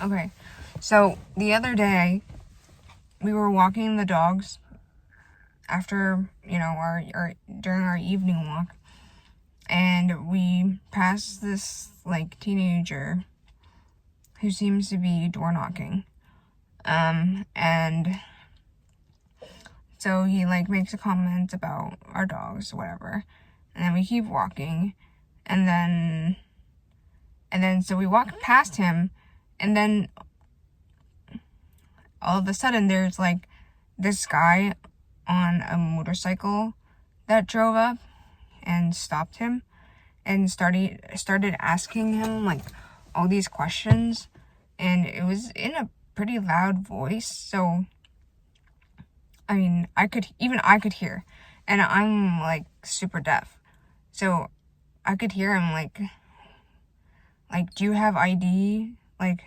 Okay, so the other day we were walking the dogs after, our during our evening walk, and we passed this like teenager who seems to be door knocking. And so he like makes a comment about our dogs, whatever. And then we keep walking, and then so we walk past him, and then all of a sudden there's like this guy on a motorcycle that drove up and stopped him and started asking him like all these questions, and it was in a pretty loud voice. So I mean, I could hear, and I'm like super deaf, so I could hear him like, do you have ID? Like,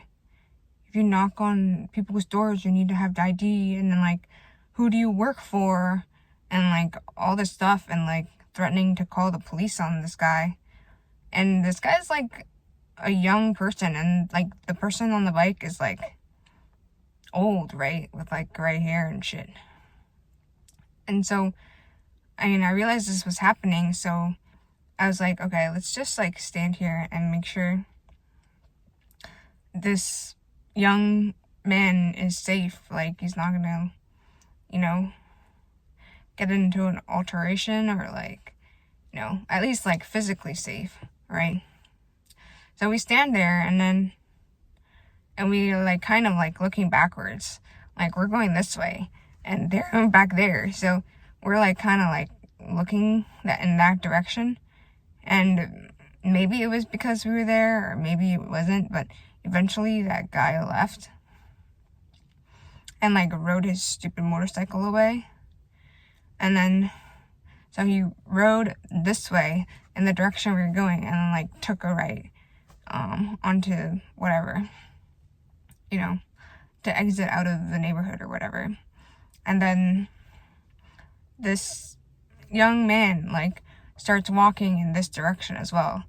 if you knock on people's doors, you need to have the ID, and then like, who do you work for? And like all this stuff, and like threatening to call the police on this guy. And this guy's like a young person, and like the person on the bike is like old, right? With like gray hair and shit. And so, I mean, I realized this was happening, so I was like, okay, let's just like stand here and make sure this young man is safe. Like, he's not gonna, get into an alteration, or like, at least like physically safe, right? So we stand there, and we like kind of like looking backwards, like we're going this way and they're going back there. So we're like kind of like looking in that direction. And maybe it was because we were there, or maybe it wasn't, but eventually that guy left and like rode his stupid motorcycle away. And then so he rode this way in the direction we were going, and then like took a right onto whatever, to exit out of the neighborhood or whatever. And then this young man like starts walking in this direction as well.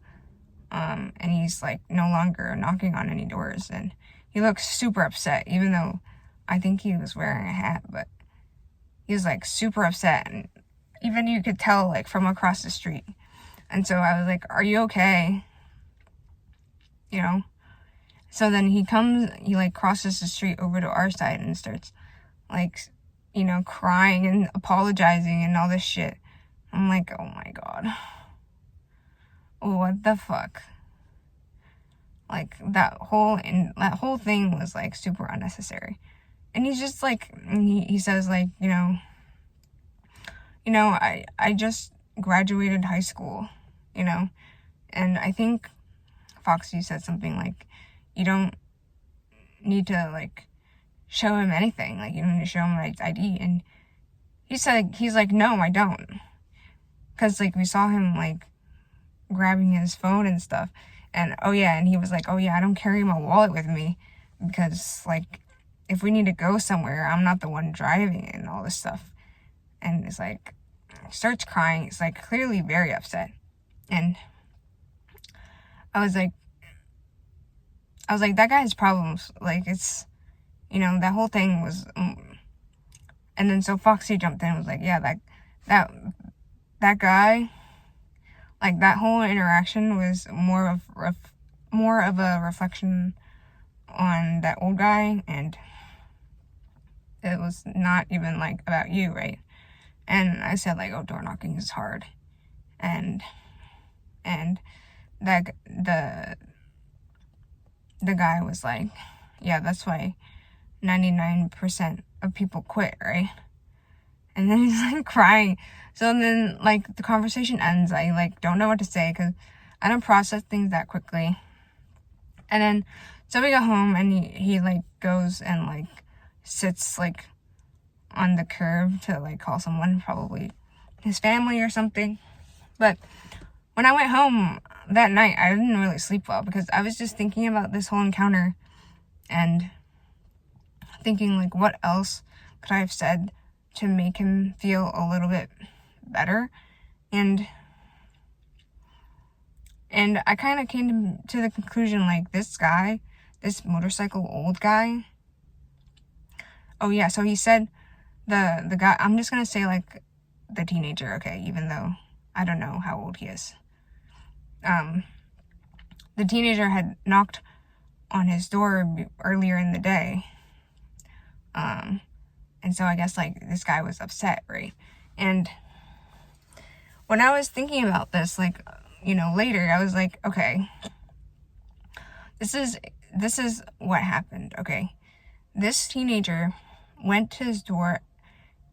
And he's like no longer knocking on any doors, and he looks super upset, even though I think he was wearing a hat, but he was like super upset, and even you could tell like from across the street. And so I was like, are you okay? So then he like crosses the street over to our side and starts like, crying and apologizing and all this shit. I'm like, oh my god. What the fuck? Like, that whole thing was like super unnecessary. And he's just like, he says like, I just graduated high school, and I think Foxy said something like, you don't need to like show him anything, like you don't need to show him my ID. And he's like, no, I don't, because like we saw him like grabbing his phone and stuff. And and he was like, oh yeah, I don't carry my wallet with me because like if we need to go somewhere, I'm not the one driving and all this stuff. And it's like, starts crying. It's like clearly very upset. And I was like, that guy has problems. Like, it's, that whole thing was, and then so Foxy jumped in and was like, yeah, that guy, like that whole interaction was more of a reflection on that old guy, and it was not even like about you, right? And I said like, oh, door knocking is hard, and that the guy was like, yeah, that's why 99% of people quit, right? And then he's like crying. So then like the conversation ends. I like don't know what to say because I don't process things that quickly. And then so we go home, and he like goes and like sits like on the curb to like call someone, probably his family or something. But when I went home that night, I didn't really sleep well because I was just thinking about this whole encounter and thinking like, what else could I have said to make him feel a little bit better? And I kind of came to the conclusion like, this this motorcycle old guy. Oh yeah, so he said the guy, I'm just gonna say like the teenager, okay, even though I don't know how old he is. The teenager had knocked on his door earlier in the day. And so I guess like this guy was upset, right? And when I was thinking about this, like, later, I was like, okay, this is what happened, okay? This teenager went to his door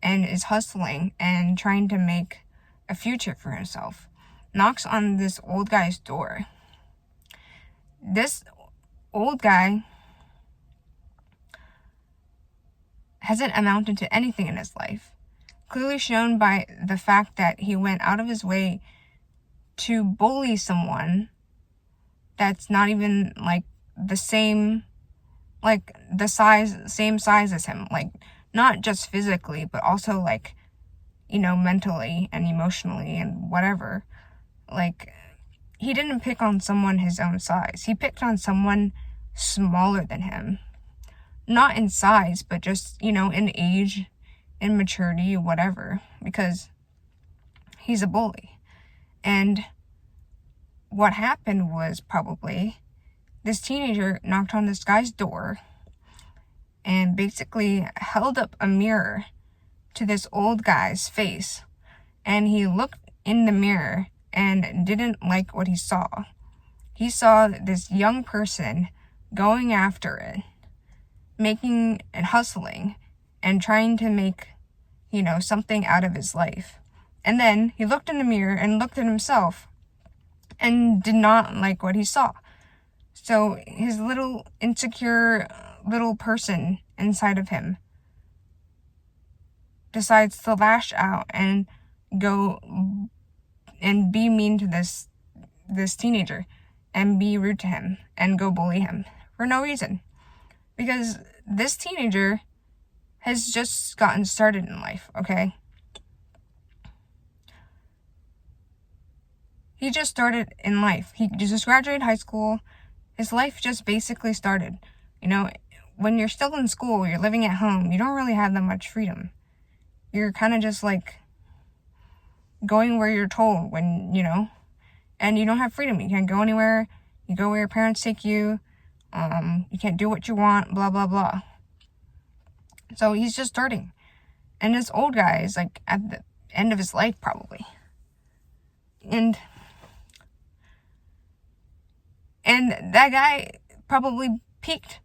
and is hustling and trying to make a future for himself. Knocks on this old guy's door. This old guy hasn't amounted to anything in his life. Clearly shown by the fact that he went out of his way to bully someone that's not even like the same, like same size as him. Like, not just physically, but also like, mentally and emotionally and whatever. Like, he didn't pick on someone his own size. He picked on someone smaller than him. Not in size, but just, in age, in maturity, whatever. Because he's a bully. And what happened was probably this teenager knocked on this guy's door and basically held up a mirror to this old guy's face. And he looked in the mirror and didn't like what he saw. He saw this young person going after it, making and hustling and trying to make, something out of his life. And then he looked in the mirror and looked at himself and did not like what he saw. So his little insecure little person inside of him decides to lash out and go and be mean to this teenager and be rude to him and go bully him for no reason. Because this teenager has just gotten started in life, okay? He just started in life. He just graduated high school. His life just basically started. When you're still in school, you're living at home, you don't really have that much freedom. You're kind of just like going where you're told when, and you don't have freedom. You can't go anywhere. You go where your parents take you. You can't do what you want, blah, blah, blah. So he's just starting. And this old guy is like at the end of his life probably. And that guy probably peaked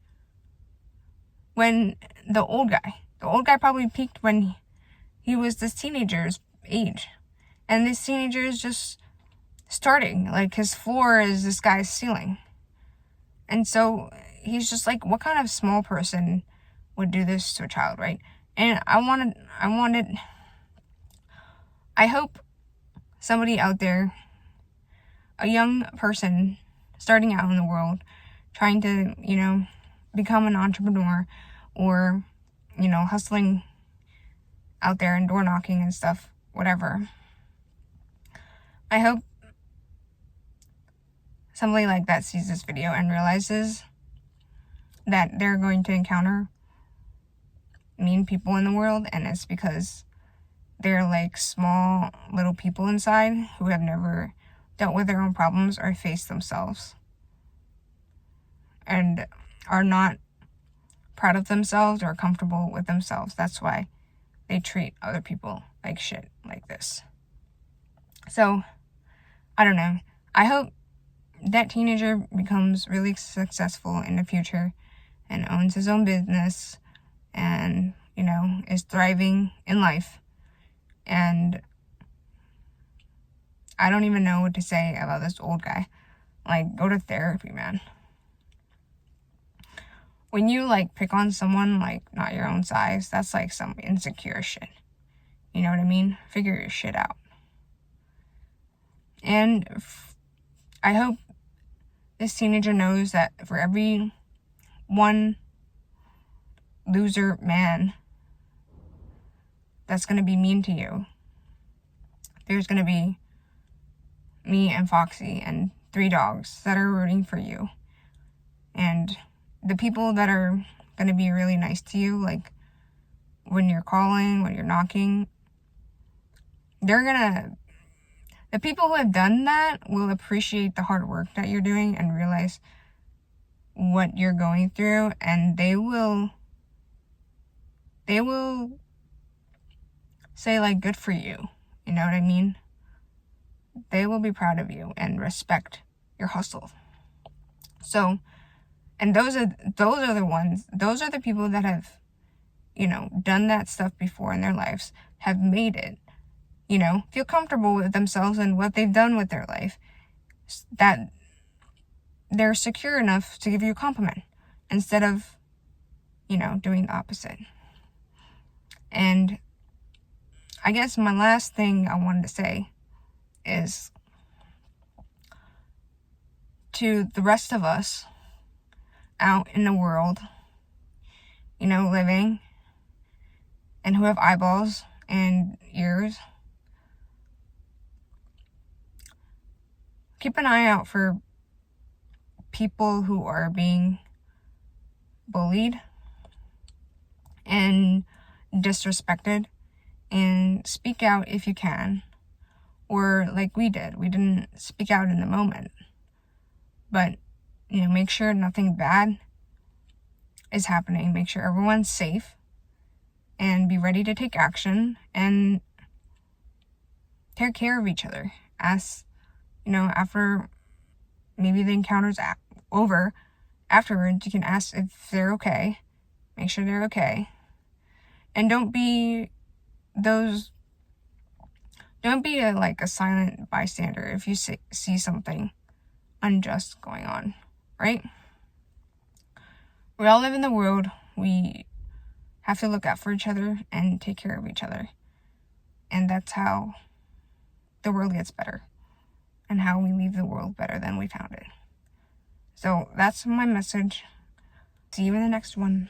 when the old guy probably peaked when he was this teenager's age. And this teenager is just starting. Like, his floor is this guy's ceiling. And so he's just like, what kind of small person would do this to a child, right? And I hope somebody out there, a young person starting out in the world, trying to, become an entrepreneur or, hustling out there and door knocking and stuff, whatever. I hope somebody like that sees this video and realizes that they're going to encounter mean people in the world, and it's because they're like small little people inside who have never dealt with their own problems or faced themselves and are not proud of themselves or comfortable with themselves. That's why they treat other people like shit like this. So, I don't know. I hope that teenager becomes really successful in the future and owns his own business and, is thriving in life. And I don't even know what to say about this old guy. Like, go to therapy, man. When you, pick on someone, not your own size, that's, some insecure shit. You know what I mean? Figure your shit out. And I hope this teenager knows that for every one loser man that's going to be mean to you, there's going to be me and Foxy and 3 dogs that are rooting for you. And the people that are going to be really nice to you, like when you're calling, when you're knocking, the people who have done that will appreciate the hard work that you're doing and realize what you're going through, and they will say, like, good for you. You know what I mean? They will be proud of you and respect your hustle. So, and those are the people that have, done that stuff before in their lives, have made it, feel comfortable with themselves and what they've done with their life, that they're secure enough to give you a compliment instead of, doing the opposite. And I guess my last thing I wanted to say is to the rest of us out in the world, living, and who have eyeballs and ears, keep an eye out for people who are being bullied and disrespected, and speak out if you can. Or like we did, we didn't speak out in the moment, but make sure nothing bad is happening. Make sure everyone's safe and be ready to take action and take care of each other. As after maybe the encounter's over, afterwards you can ask if they're okay. Make sure they're okay. And don't be a silent bystander if you see something unjust going on, right? We all live in the world. We have to look out for each other and take care of each other. And that's how the world gets better, and how we leave the world better than we found it. So that's my message. See you in the next one.